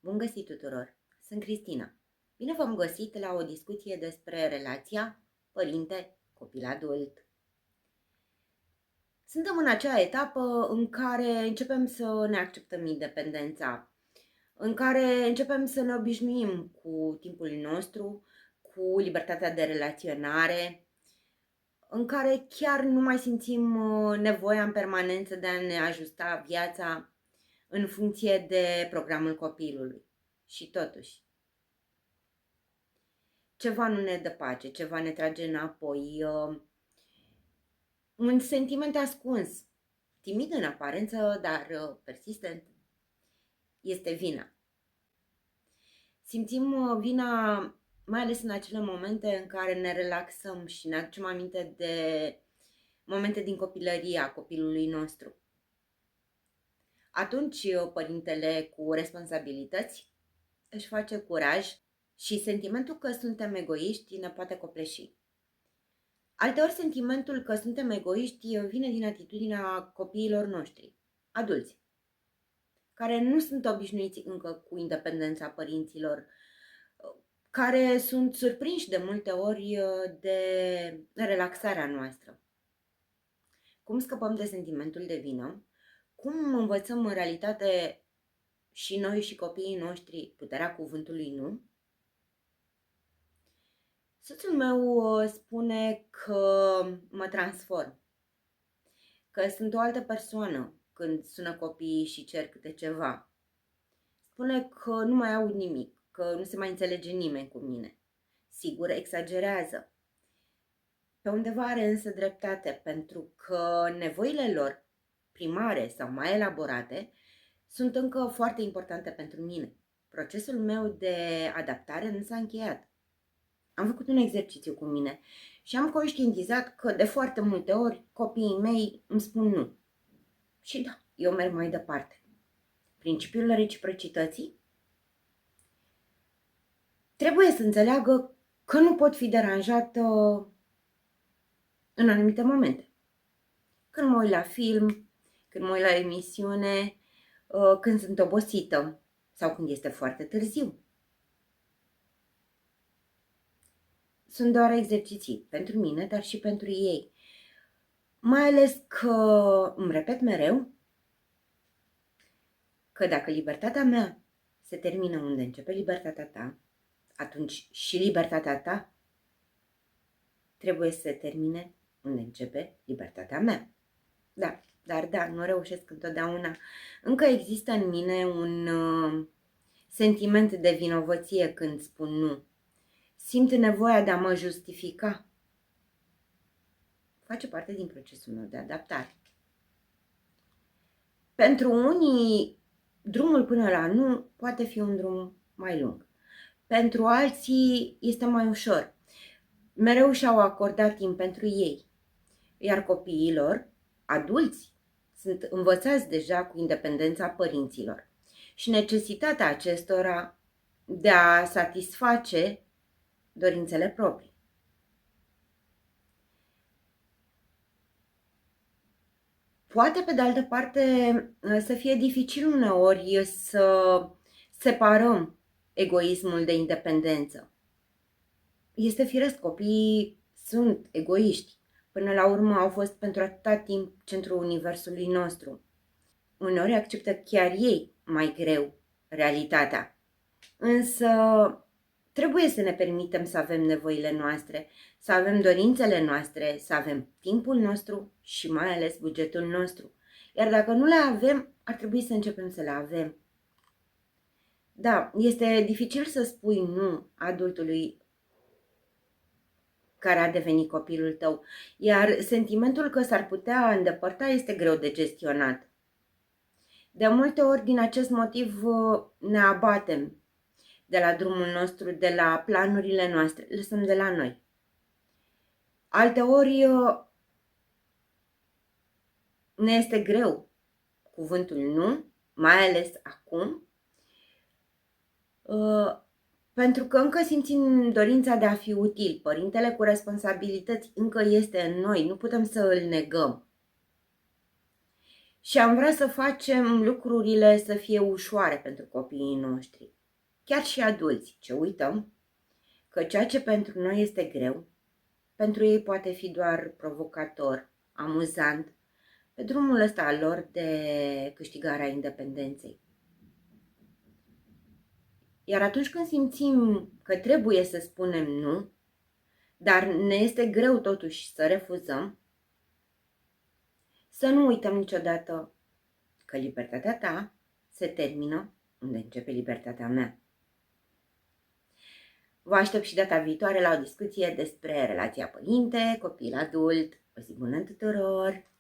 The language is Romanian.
Bun găsit tuturor! Sunt Cristina. Bine v-am găsit la o discuție despre relația părinte-copil adult. Suntem în acea etapă în care începem să ne acceptăm independența, în care începem să ne obișnuim cu timpul nostru, cu libertatea de relaționare, în care chiar nu mai simțim nevoia în permanență de a ne ajusta viața în funcție de programul copilului. Și totuși, ceva nu ne dă pace, ceva ne trage înapoi, un sentiment ascuns, timid în aparență, dar persistent, este vina. Simțim vina mai ales în acele momente în care ne relaxăm și ne aducem aminte de momente din copilăria copilului nostru. Atunci părintele cu responsabilități își face curaj și sentimentul că suntem egoiști ne poate copleși. Alteori sentimentul că suntem egoiști vine din atitudinea copiilor noștri, adulți, care nu sunt obișnuiți încă cu independența părinților, care sunt surprinși de multe ori de relaxarea noastră. Cum scăpăm de sentimentul de vină? Cum învățăm în realitate și noi și copiii noștri puterea cuvântului nu? Soțul meu spune că mă transform, că sunt o altă persoană când sună copiii și cer câte ceva. Spune că nu mai aud nimic, că nu se mai înțelege nimeni cu mine. Sigur, exagerează. Pe undeva are însă dreptate, pentru că nevoile lor primare sau mai elaborate sunt încă foarte importante pentru mine. Procesul meu de adaptare nu s-a încheiat. Am făcut un exercițiu cu mine și am conștientizat că de foarte multe ori copiii mei îmi spun nu. Și da, eu merg mai departe. Principiul reciprocității trebuie să înțeleagă că nu pot fi deranjată în anumite momente. Când mă uit la film, când mă uit la emisiune, când sunt obosită sau când este foarte târziu. Sunt doar exerciții pentru mine, dar și pentru ei. Mai ales că îmi repet mereu că dacă libertatea mea se termină unde începe libertatea ta, atunci și libertatea ta trebuie să se termine unde începe libertatea mea. Dar nu reușesc întotdeauna. Încă există în mine un sentiment de vinovăție când spun nu. Simt nevoia de a mă justifica. Face parte din procesul meu de adaptare. Pentru unii, drumul până la nu poate fi un drum mai lung. Pentru alții este mai ușor. Mereu și-au acordat timp pentru ei. Iar copiilor, adulți, sunt învățați deja cu independența părinților și necesitatea acestora de a satisface dorințele proprii. Poate, pe de altă parte, să fie dificil uneori să separăm egoismul de independență. Este firesc, copiii sunt egoiști. Până la urmă au fost pentru atâta timp centrul universului nostru. Uneori acceptă chiar ei mai greu realitatea. Însă trebuie să ne permitem să avem nevoile noastre, să avem dorințele noastre, să avem timpul nostru și mai ales bugetul nostru. Iar dacă nu le avem, ar trebui să începem să le avem. Da, este dificil să spui nu adultului care a devenit copilul tău, iar sentimentul că s-ar putea îndepărta este greu de gestionat. De multe ori, din acest motiv, ne abatem de la drumul nostru, de la planurile noastre, lăsăm de la noi. Alteori ne este greu cuvântul nu, mai ales acum, pentru că încă simțim dorința de a fi util. Părintele cu responsabilități încă este în noi, nu putem să îl negăm. Și am vrea să facem lucrurile să fie ușoare pentru copiii noștri. Chiar și adulți, ce uităm? Că ceea ce pentru noi este greu, pentru ei poate fi doar provocator, amuzant, pe drumul ăsta al lor de câștigarea independenței. Iar atunci când simțim că trebuie să spunem nu, dar ne este greu totuși să refuzăm, să nu uităm niciodată că libertatea ta se termină unde începe libertatea mea. Vă aștept și data viitoare la o discuție despre relația părinte-copil-adult. O zi bună tuturor!